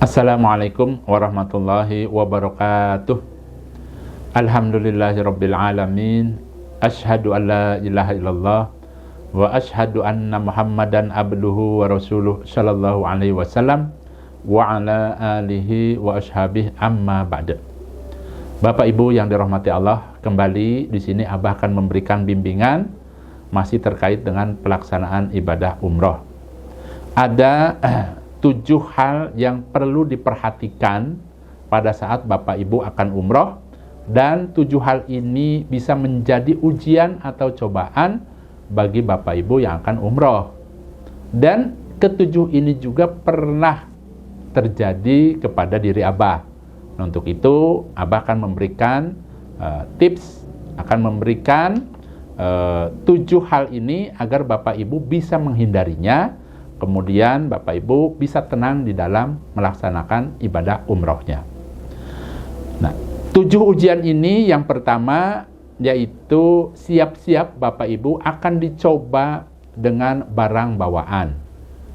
Assalamualaikum warahmatullahi wabarakatuh. Alhamdulillahirabbil alamin. Asyhadu an la ilaha illallah wa asyhadu anna Muhammadan abduhu wa rasuluh sallallahu alaihi wasallam wa ala alihi wa ashabihi amma ba'da. Bapak Ibu yang dirahmati Allah, kembali di sini Abah akan memberikan bimbingan masih terkait dengan pelaksanaan ibadah umroh. Ada 7 hal yang perlu diperhatikan pada saat Bapak Ibu akan umroh, dan 7 hal ini bisa menjadi ujian atau cobaan bagi Bapak Ibu yang akan umroh. Dan ketujuh ini juga pernah terjadi kepada diri Abah. Nah, untuk itu Abah akan memberikan tips, akan memberikan 7 hal ini agar Bapak Ibu bisa menghindarinya. Kemudian Bapak Ibu bisa tenang di dalam melaksanakan ibadah umrohnya. Nah, 7 ujian ini yang pertama yaitu siap-siap Bapak Ibu akan dicoba dengan barang bawaan.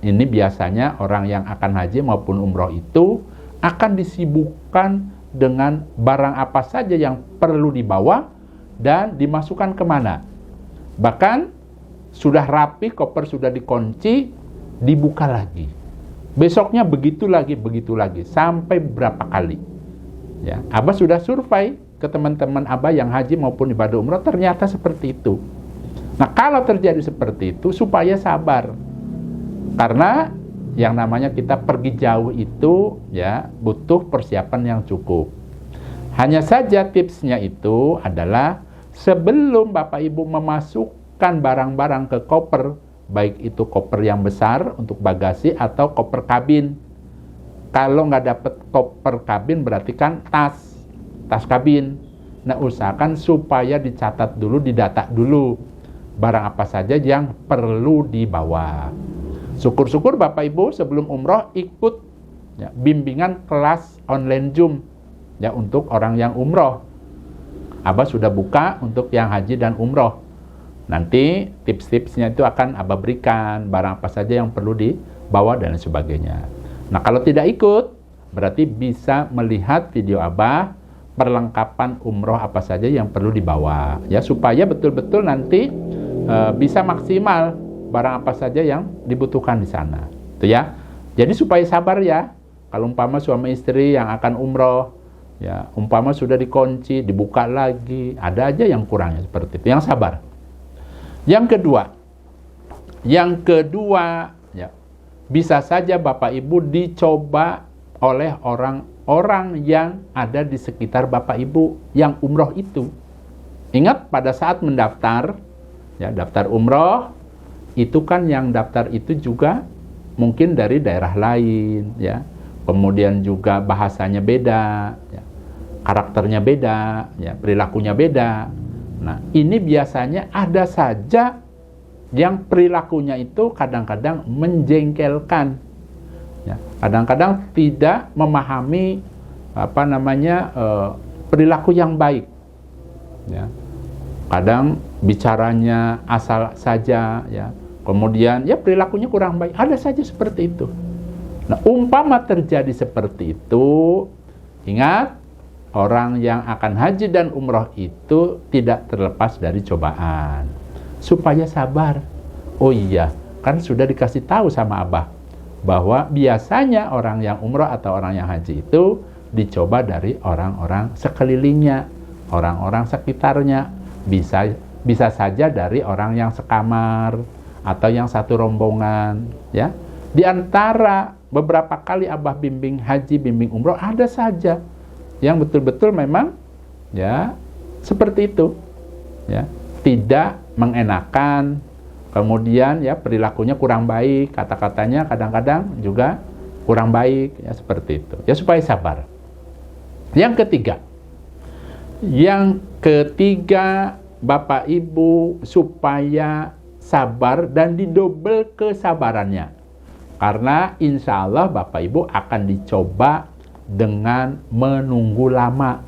Ini biasanya orang yang akan haji maupun umroh itu akan disibukkan dengan barang apa saja yang perlu dibawa dan dimasukkan kemana. Bahkan sudah rapi, koper sudah dikunci, dibuka lagi. Besoknya begitu lagi, sampai berapa kali. Ya, Abah sudah survei ke teman-teman Abah yang haji maupun ibadah umroh, ternyata seperti itu. Nah, kalau terjadi seperti itu, supaya sabar. Karena yang namanya kita pergi jauh itu ya butuh persiapan yang cukup. Hanya saja tipsnya itu adalah sebelum Bapak Ibu memasukkan barang-barang ke koper, baik itu koper yang besar untuk bagasi atau koper kabin. Kalau nggak dapat koper kabin berarti kan tas kabin. Nah, usahakan supaya dicatat dulu, didata dulu barang apa saja yang perlu dibawa. Syukur-syukur Bapak Ibu sebelum umroh ikut ya, bimbingan kelas online Zoom ya untuk orang yang umroh. Abah sudah buka untuk yang haji dan umroh. Nanti tips-tipsnya itu akan Abah berikan, barang apa saja yang perlu dibawa dan sebagainya. Nah, kalau tidak ikut, berarti bisa melihat video Abah, perlengkapan umroh apa saja yang perlu dibawa. Ya, supaya betul-betul nanti bisa maksimal barang apa saja yang dibutuhkan di sana. Itu ya. Jadi supaya sabar ya. Kalau umpama suami istri yang akan umroh, ya umpama sudah dikunci, dibuka lagi, ada aja yang kurangnya seperti itu. Yang sabar. Yang kedua ya, bisa saja Bapak Ibu dicoba oleh orang-orang yang ada di sekitar Bapak Ibu yang umroh itu. Ingat pada saat mendaftar, ya daftar umroh, itu kan yang daftar itu juga mungkin dari daerah lain, ya. Kemudian juga bahasanya beda, ya. Karakternya beda, ya, perilakunya beda. Nah, ini biasanya ada saja yang perilakunya itu kadang-kadang menjengkelkan. Ya, kadang-kadang tidak memahami perilaku yang baik. Ya. Kadang bicaranya asal saja, ya. Kemudian ya perilakunya kurang baik. Ada saja seperti itu. Nah, umpama terjadi seperti itu, ingat, orang yang akan haji dan umroh itu tidak terlepas dari cobaan. Supaya sabar. Oh iya, kan sudah dikasih tahu sama Abah bahwa biasanya orang yang umroh atau orang yang haji itu dicoba dari orang-orang sekelilingnya, orang-orang sekitarnya. Bisa saja dari orang yang sekamar atau yang satu rombongan, ya. Di antara beberapa kali Abah bimbing haji, bimbing umroh, ada saja yang betul-betul memang ya seperti itu, ya, tidak mengenakan, kemudian ya perilakunya kurang baik, kata-katanya kadang-kadang juga kurang baik, ya seperti itu. Ya supaya sabar. Yang ketiga Bapak Ibu supaya sabar dan didobel kesabarannya, karena insya Allah Bapak Ibu akan dicoba dengan menunggu lama.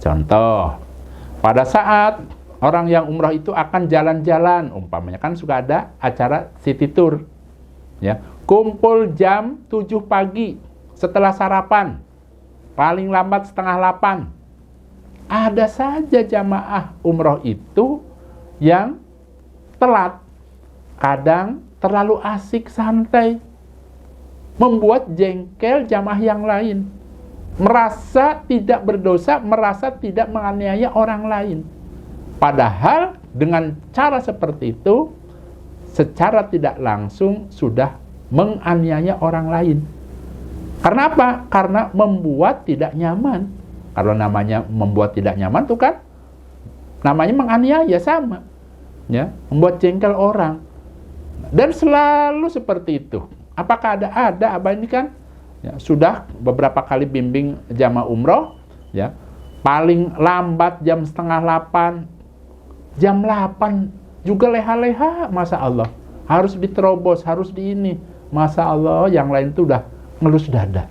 Contoh, pada saat orang yang umrah itu akan jalan-jalan, umpamanya kan suka ada acara city tour, ya, kumpul jam 7 pagi setelah sarapan, paling lambat setengah 8. Ada saja jamaah umroh itu yang telat, kadang terlalu asik santai, membuat jengkel jamaah yang lain, merasa tidak berdosa, merasa tidak menganiaya orang lain. Padahal dengan cara seperti itu, secara tidak langsung sudah menganiaya orang lain. Karena apa? Karena membuat tidak nyaman. Kalau namanya membuat tidak nyaman itu kan namanya menganiaya, sama, ya, membuat jengkel orang. Dan selalu seperti itu. Apakah ada Abah ini kan ya, sudah beberapa kali bimbing jamaah umroh, ya, paling lambat jam setengah 8, jam 8 juga leha-leha, Masya Allah, harus diterobos, harus di ini, Masya Allah, yang lain itu udah ngelus dada.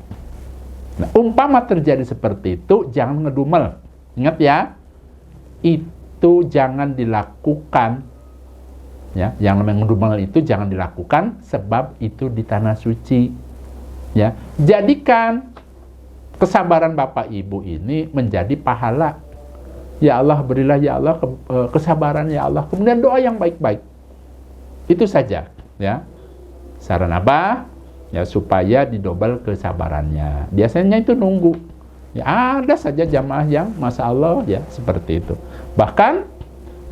Nah, umpama terjadi seperti itu, jangan ngedumel. Ingat ya, itu jangan dilakukan. Ya, yang namanya ngedumel itu jangan dilakukan, sebab itu di tanah suci. Ya, jadikan kesabaran Bapak Ibu ini menjadi pahala. Ya Allah, berilah ya Allah kesabaran ya Allah. Kemudian doa yang baik-baik. Itu saja, ya. Saran Abah, ya, supaya didobel kesabarannya. Biasanya itu nunggu. Ya, ada saja jamaah yang Masya Allah ya seperti itu. Bahkan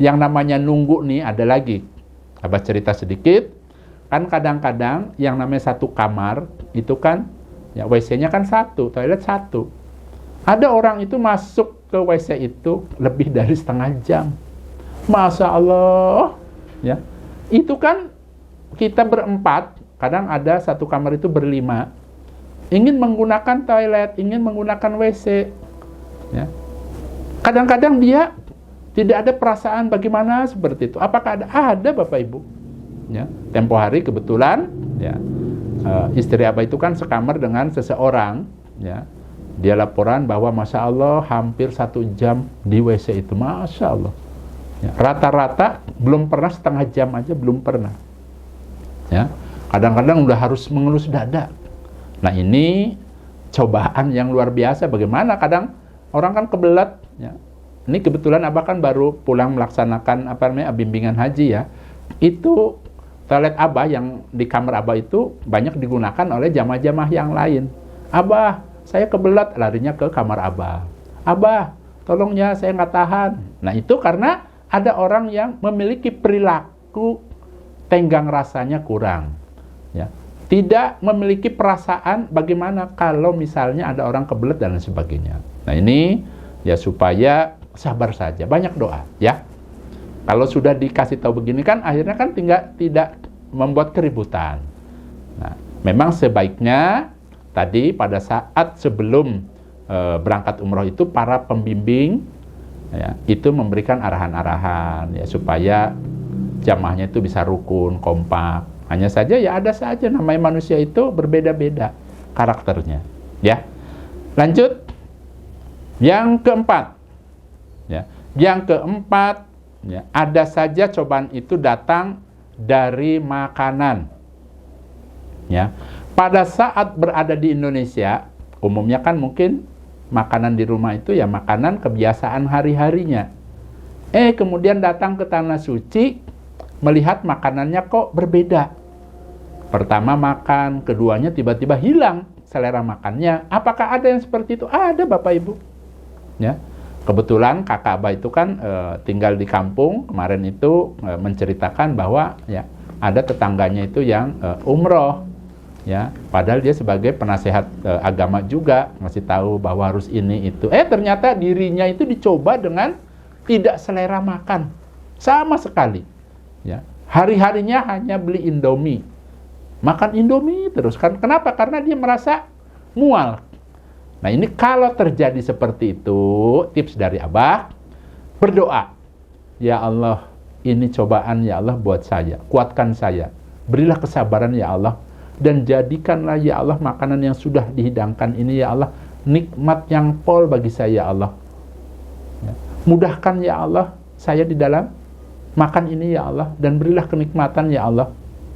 yang namanya nunggu nih ada lagi. Abah cerita sedikit. Kan kadang-kadang yang namanya satu kamar itu kan ya WC-nya kan satu, toilet satu. Ada orang itu masuk ke WC itu lebih dari setengah jam. Masya Allah, ya. Itu kan kita berempat, kadang ada satu kamar itu berlima, ingin menggunakan toilet, ingin menggunakan WC, ya. Kadang-kadang dia tidak ada perasaan bagaimana seperti itu. Apakah ada? Ada, Bapak Ibu. Ya, tempo hari kebetulan, ya, istri Abah itu kan sekamar dengan seseorang, ya. Dia laporan bahwa Masya Allah hampir 1 jam di WC itu, Masya Allah. Ya, rata-rata belum pernah setengah jam aja, belum pernah. Ya, kadang-kadang udah harus mengelus dada. Nah, ini cobaan yang luar biasa. Bagaimana? Kadang orang kan kebelet, ya. Ini kebetulan Abah kan baru pulang melaksanakan bimbingan haji, ya. Itu toilet Abah yang di kamar Abah itu banyak digunakan oleh jamaah-jamaah yang lain. Abah, saya kebelet, larinya ke kamar Abah. Abah, tolong ya, saya nggak tahan. Nah, itu karena ada orang yang memiliki perilaku tenggang rasanya kurang, ya. Tidak memiliki perasaan bagaimana kalau misalnya ada orang kebelet dan lain sebagainya. Nah, ini ya supaya sabar saja, banyak doa, ya. Kalau sudah dikasih tahu begini kan akhirnya kan tidak membuat keributan. Nah, memang sebaiknya tadi pada saat sebelum berangkat umroh itu para pembimbing, ya, itu memberikan arahan-arahan, ya, supaya jamaahnya itu bisa rukun, kompak. Hanya saja ya ada saja namanya manusia itu berbeda-beda karakternya, ya. Lanjut yang keempat. Ya, yang keempat, ya, ada saja cobaan itu datang dari makanan. Ya, pada saat berada di Indonesia, umumnya kan mungkin makanan di rumah itu ya makanan kebiasaan hari-harinya. Kemudian datang ke tanah suci, melihat makanannya kok berbeda. Pertama makan, keduanya tiba-tiba hilang selera makannya. Apakah ada yang seperti itu? Ada, Bapak Ibu. Ya. Kebetulan kakak Abah itu kan tinggal di kampung, kemarin itu menceritakan bahwa ya ada tetangganya itu yang umroh, ya, padahal dia sebagai penasehat agama juga ngasih tahu bahwa harus ini itu. Ternyata dirinya itu dicoba dengan tidak selera makan sama sekali, ya. Hari-harinya hanya beli Indomie, makan Indomie terus kan. Kenapa? Karena dia merasa mual. Nah, ini kalau terjadi seperti itu, tips dari Abah, berdoa. Ya Allah, ini cobaan ya Allah buat saya, kuatkan saya. Berilah kesabaran ya Allah, dan jadikanlah ya Allah makanan yang sudah dihidangkan ini ya Allah, nikmat yang pol bagi saya ya Allah. Ya. Mudahkan ya Allah, saya di dalam makan ini ya Allah, dan berilah kenikmatan ya Allah.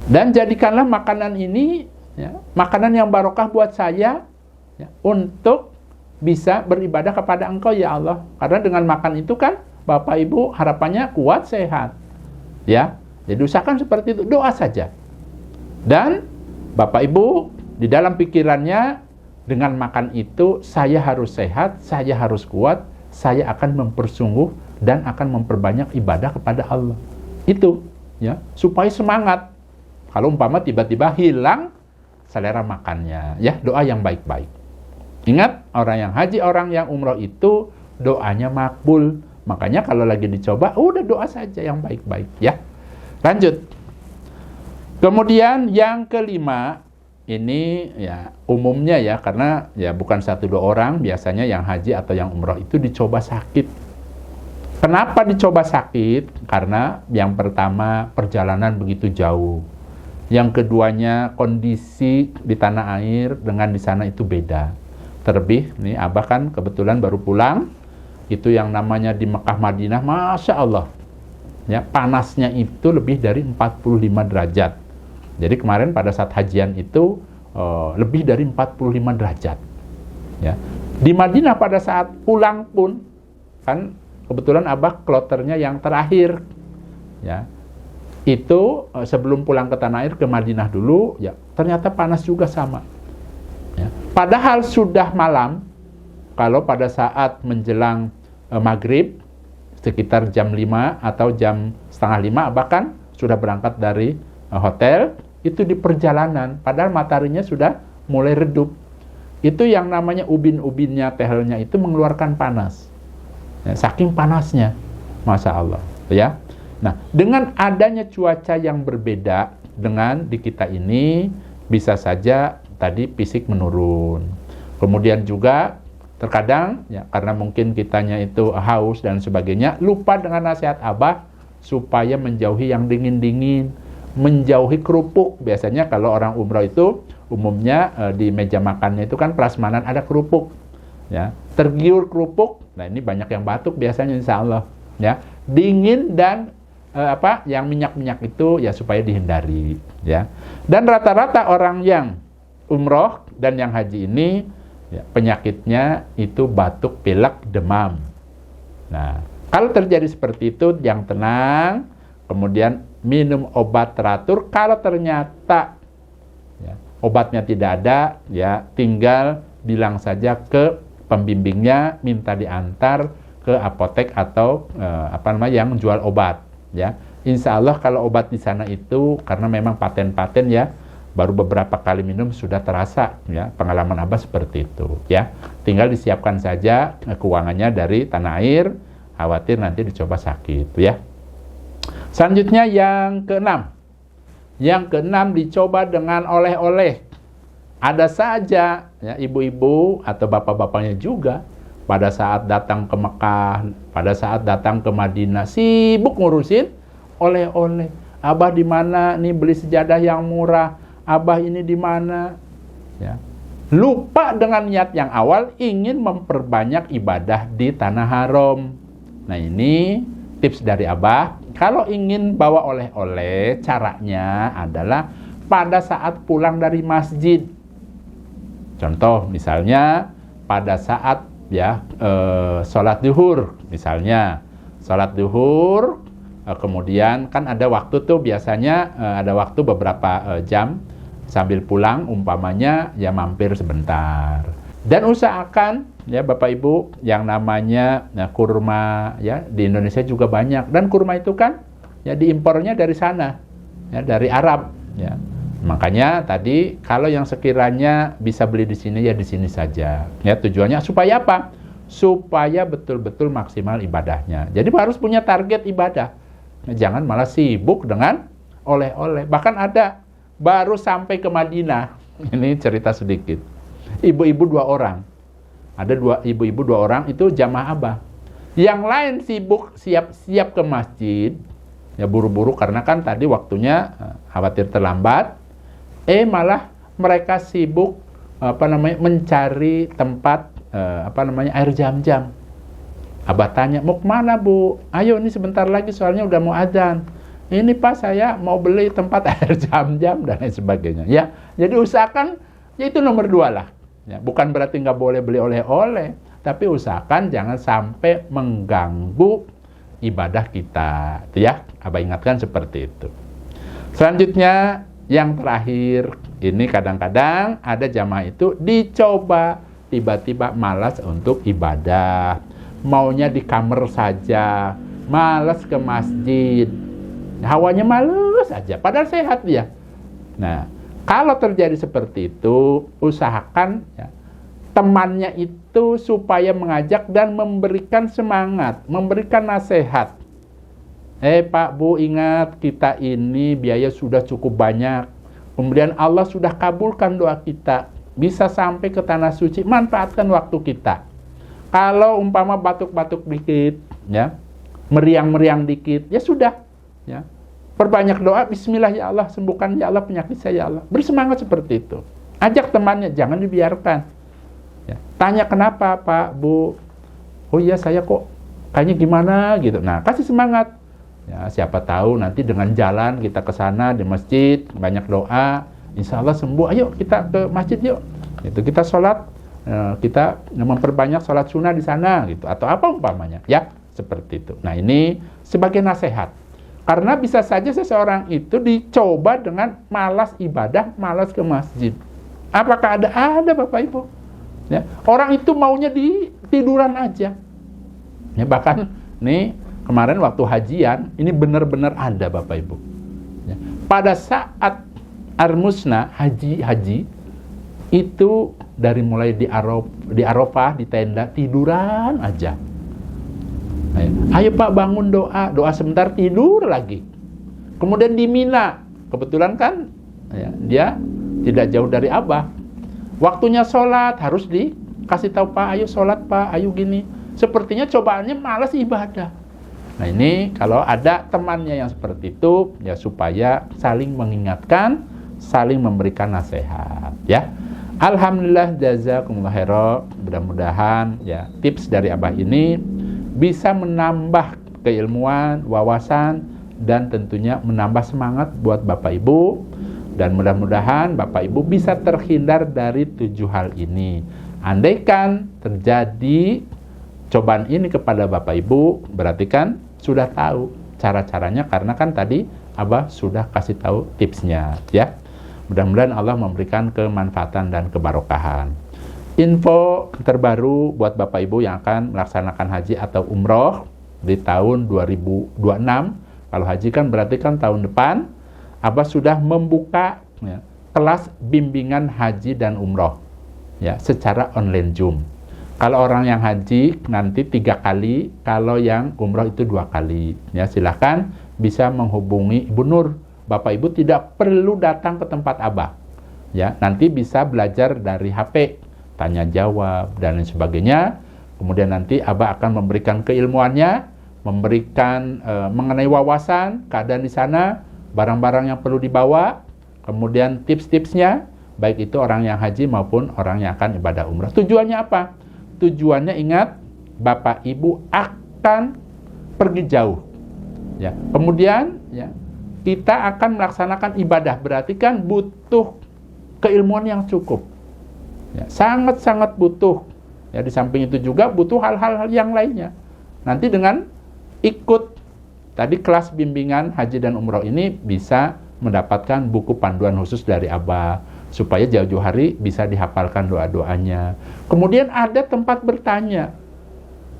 Dan jadikanlah makanan ini, ya, makanan yang barokah buat saya, ya, untuk bisa beribadah kepada Engkau ya Allah. Karena dengan makan itu kan Bapak Ibu harapannya kuat, sehat. Ya, jadi usahakan seperti itu, doa saja. Dan Bapak Ibu di dalam pikirannya, dengan makan itu saya harus sehat, saya harus kuat, saya akan mempersungguh dan akan memperbanyak ibadah kepada Allah. Itu ya, supaya semangat. Kalau umpama tiba-tiba hilang selera makannya, ya, doa yang baik-baik. Ingat, orang yang haji, orang yang umroh itu doanya makbul. Makanya kalau lagi dicoba, udah doa saja yang baik-baik, ya. Lanjut. Kemudian yang kelima, ini ya umumnya ya, karena ya bukan 1-2 orang, biasanya yang haji atau yang umroh itu dicoba sakit. Kenapa dicoba sakit? Karena yang pertama perjalanan begitu jauh. Yang keduanya kondisi di tanah air dengan di sana itu beda. Terlebih, nih Abah kan kebetulan baru pulang, itu yang namanya di Mekah Madinah, Masya Allah. Ya, panasnya itu lebih dari 45 derajat. Jadi kemarin pada saat hajian itu lebih dari 45 derajat. Ya. Di Madinah pada saat pulang pun, kan kebetulan Abah kloternya yang terakhir. Ya. Itu sebelum pulang ke tanah air ke Madinah dulu, ya ternyata panas juga sama. Ya. Padahal sudah malam, kalau pada saat menjelang maghrib, sekitar jam 5 atau jam setengah 5, bahkan sudah berangkat dari hotel, itu di perjalanan, padahal mataharinya sudah mulai redup. Itu yang namanya ubin-ubinnya, tehelnya itu mengeluarkan panas. Ya, saking panasnya, Masya Allah. Ya. Nah, dengan adanya cuaca yang berbeda dengan di kita ini, bisa saja tadi fisik menurun. Kemudian juga terkadang ya karena mungkin kitanya itu haus dan sebagainya, lupa dengan nasihat Abah supaya menjauhi yang dingin-dingin, menjauhi kerupuk. Biasanya kalau orang umroh itu umumnya di meja makannya itu kan prasmanan ada kerupuk. Ya, tergiur kerupuk. Nah, ini banyak yang batuk biasanya, insya Allah. Ya, dingin dan yang minyak-minyak itu ya supaya dihindari. Ya, dan rata-rata orang yang umroh dan yang haji ini ya, penyakitnya itu batuk, pilek, demam. Nah, kalau terjadi seperti itu, yang tenang, kemudian minum obat teratur. Kalau ternyata ya, obatnya tidak ada, ya tinggal bilang saja ke pembimbingnya, minta diantar ke apotek atau yang jual obat. Ya, insya Allah kalau obat di sana itu karena memang paten-paten ya. Baru beberapa kali minum sudah terasa ya, pengalaman Abah seperti itu ya. Tinggal disiapkan saja keuangannya dari tanah air, khawatir nanti dicoba sakit ya. Selanjutnya yang keenam. Yang keenam dicoba dengan oleh-oleh. Ada saja ya, ibu-ibu atau bapak-bapaknya juga pada saat datang ke Mekah, pada saat datang ke Madinah sibuk ngurusin oleh-oleh. Abah di mana nih beli sejadah yang murah? Abah ini di mana? Ya. Lupa dengan niat yang awal ingin memperbanyak ibadah di tanah haram. Nah, ini tips dari Abah. Kalau ingin bawa oleh-oleh, caranya adalah pada saat pulang dari masjid. Contoh misalnya pada saat ya sholat duhur, misalnya sholat duhur, kemudian kan ada waktu tuh biasanya ada waktu beberapa jam. Sambil pulang umpamanya ya mampir sebentar. Dan usahakan ya Bapak Ibu yang namanya kurma ya di Indonesia juga banyak, dan kurma itu kan ya diimpornya dari sana ya, dari Arab ya. Makanya tadi kalau yang sekiranya bisa beli di sini ya di sini saja. Ya tujuannya supaya apa? Supaya betul-betul maksimal ibadahnya. Jadi harus punya target ibadah. Nah, jangan malah sibuk dengan oleh-oleh. Bahkan ada baru sampai ke Madinah, ini cerita sedikit. Ibu-ibu 2 orang. Ada ibu-ibu 2 orang itu jamaah Abah. Yang lain sibuk siap-siap ke masjid. Ya buru-buru karena kan tadi waktunya khawatir terlambat. Malah mereka sibuk mencari tempat air zam-zam. Abah tanya, "Mau kemana, Bu?" "Ayo ini sebentar lagi soalnya udah mau azan." "Ini Pak, saya mau beli tempat air zam-zam," dan lain sebagainya. Ya, jadi usahakan ya itu nomor 2 lah. Ya, bukan berarti nggak boleh beli oleh-oleh, tapi usahakan jangan sampai mengganggu ibadah kita. Itu ya, Abah ingatkan seperti itu. Selanjutnya, yang terakhir, ini kadang-kadang ada jamaah itu dicoba tiba-tiba malas untuk ibadah. Maunya di kamar saja, malas ke masjid. Hawanya males aja, padahal sehat dia. Nah, kalau terjadi seperti itu, usahakan ya, temannya itu supaya mengajak dan memberikan semangat, memberikan nasihat. Pak, Bu, ingat kita ini biaya sudah cukup banyak. Kemudian Allah sudah kabulkan doa kita. Bisa sampai ke tanah suci, manfaatkan waktu kita. Kalau umpama batuk-batuk dikit, ya, meriang-meriang dikit, ya sudah. Ya. Perbanyak doa, bismillah ya Allah, sembuhkan ya Allah penyakit saya ya Allah. Bersemangat seperti itu. Ajak temannya, jangan dibiarkan. Ya. Tanya kenapa Pak, Bu? Oh iya saya kok kayaknya gimana gitu. Nah, kasih semangat. Ya, siapa tahu nanti dengan jalan kita ke sana di masjid, banyak doa, insya Allah sembuh. Ayo kita ke masjid yuk. Itu kita sholat, kita memperbanyak sholat sunnah di sana gitu. Atau apa umpamanya? Ya, seperti itu. Nah, ini sebagai nasihat. Karena bisa saja seseorang itu dicoba dengan malas ibadah, malas ke masjid. Apakah ada? Ada Bapak Ibu. Ya, orang itu maunya di tiduran aja. Ya, bahkan nih kemarin waktu hajian, ini benar-benar ada Bapak Ibu. Ya, pada saat Armusna haji itu dari mulai di Arafah, di tenda, tiduran aja. Ayo Pak bangun doa sebentar tidur lagi. Kemudian di Mina, kebetulan kan ya, dia tidak jauh dari Abah. Waktunya sholat harus dikasih tahu Pak, ayo sholat Pak, ayo gini. Sepertinya cobaannya malas ibadah. Nah ini kalau ada temannya yang seperti itu, ya supaya saling mengingatkan, saling memberikan nasihat. Ya, alhamdulillah jazakumullah khairan. Mudah-mudahan ya tips dari Abah ini bisa menambah keilmuan, wawasan, dan tentunya menambah semangat buat Bapak Ibu. Dan mudah-mudahan Bapak Ibu bisa terhindar dari 7 hal ini. Andaikan terjadi cobaan ini kepada Bapak Ibu, berarti kan sudah tahu cara-caranya, karena kan tadi Abah sudah kasih tahu tipsnya. Ya, mudah-mudahan Allah memberikan kemanfaatan dan kebarokahan. Info terbaru buat Bapak Ibu yang akan melaksanakan haji atau umroh di tahun 2026. Kalau haji kan berarti kan tahun depan. Abah sudah membuka ya, kelas bimbingan haji dan umroh ya, secara online Zoom. Kalau orang yang haji nanti 3 kali, kalau yang umroh itu 2 kali. Ya, silahkan bisa menghubungi Ibu Nur. Bapak Ibu tidak perlu datang ke tempat Abah. Ya, nanti bisa belajar dari HP. Tanya jawab dan lain sebagainya. Kemudian nanti Abah akan memberikan keilmuannya, memberikan mengenai wawasan, keadaan di sana, barang-barang yang perlu dibawa, kemudian tips-tipsnya, baik itu orang yang haji maupun orang yang akan ibadah umrah. Tujuannya apa? Tujuannya ingat, Bapak Ibu akan pergi jauh. Ya. Kemudian ya, kita akan melaksanakan ibadah, berarti kan butuh keilmuan yang cukup. Ya, sangat-sangat butuh. Ya, di samping itu juga butuh hal-hal yang lainnya. Nanti dengan ikut tadi kelas bimbingan haji dan umroh ini bisa mendapatkan buku panduan khusus dari Abah supaya jauh-jauh hari bisa dihafalkan doa-doanya. Kemudian ada tempat bertanya.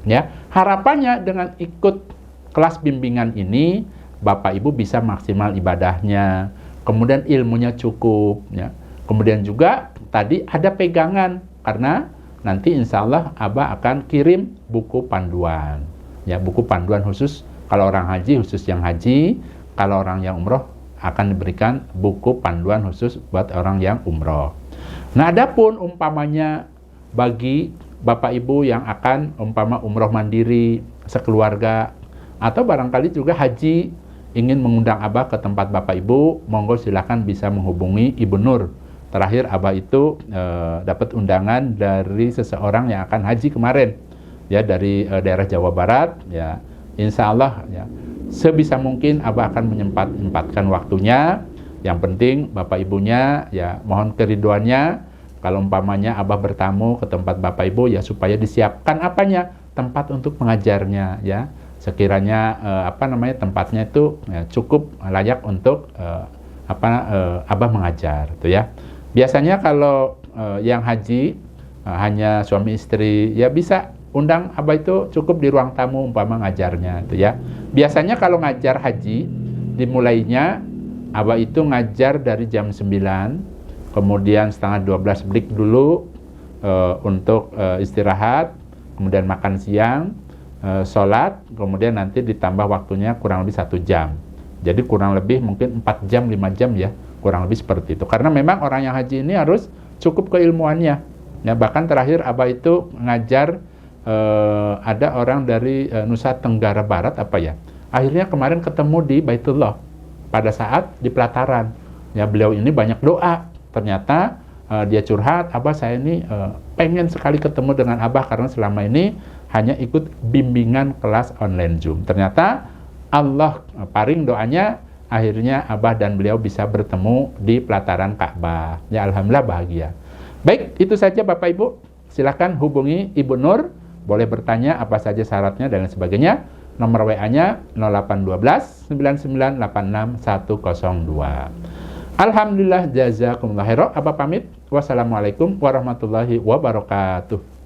Ya, harapannya dengan ikut kelas bimbingan ini Bapak Ibu bisa maksimal ibadahnya. Kemudian ilmunya cukup ya. Kemudian juga tadi ada pegangan, karena nanti insya Allah Abah akan kirim buku panduan. Ya, buku panduan khusus kalau orang haji, khusus yang haji. Kalau orang yang umroh akan diberikan buku panduan khusus buat orang yang umroh. Nah, adapun umpamanya bagi Bapak Ibu yang akan umpama umroh mandiri sekeluarga, atau barangkali juga haji ingin mengundang Abah ke tempat Bapak Ibu, monggo silakan bisa menghubungi Ibu Nur. Terakhir Abah itu dapat undangan dari seseorang yang akan haji kemarin, ya, dari daerah Jawa Barat. Ya, insya Allah ya, sebisa mungkin Abah akan menyempatkan waktunya. Yang penting Bapak Ibunya ya mohon keriduannya, Kalau umpamanya Abah bertamu ke tempat Bapak Ibu, ya supaya disiapkan apanya? Tempat untuk mengajarnya, ya. Sekiranya tempatnya itu ya, cukup layak untuk Abah mengajar, gitu ya. Biasanya kalau yang haji hanya suami istri, ya bisa undang Abah itu cukup di ruang tamu umpama ngajarnya, itu ya. Biasanya kalau ngajar haji dimulainya Abah itu ngajar dari jam 9, kemudian setengah 12 break dulu untuk istirahat, kemudian makan siang, sholat, kemudian nanti ditambah waktunya kurang lebih 1 jam. Jadi kurang lebih mungkin 4 jam, 5 jam ya, kurang lebih seperti itu. Karena memang orang yang haji ini harus cukup keilmuannya. Ya, bahkan terakhir Abah itu ngajar ada orang dari Nusa Tenggara Barat akhirnya kemarin ketemu di Baitullah pada saat di pelataran. Ya, beliau ini banyak doa. Ternyata dia curhat, Abah saya ini pengen sekali ketemu dengan Abah karena selama ini hanya ikut bimbingan kelas online Zoom. Ternyata Allah paring doanya, akhirnya Abah dan beliau bisa bertemu di pelataran Ka'bah. Ya, alhamdulillah bahagia. Baik, itu saja Bapak Ibu. Silakan hubungi Ibu Nur, boleh bertanya apa saja syaratnya dan lain sebagainya. Nomor WA-nya 0812 9986 102. Alhamdulillah, jazakumullah khairan. Abah pamit. Wassalamualaikum warahmatullahi wabarakatuh.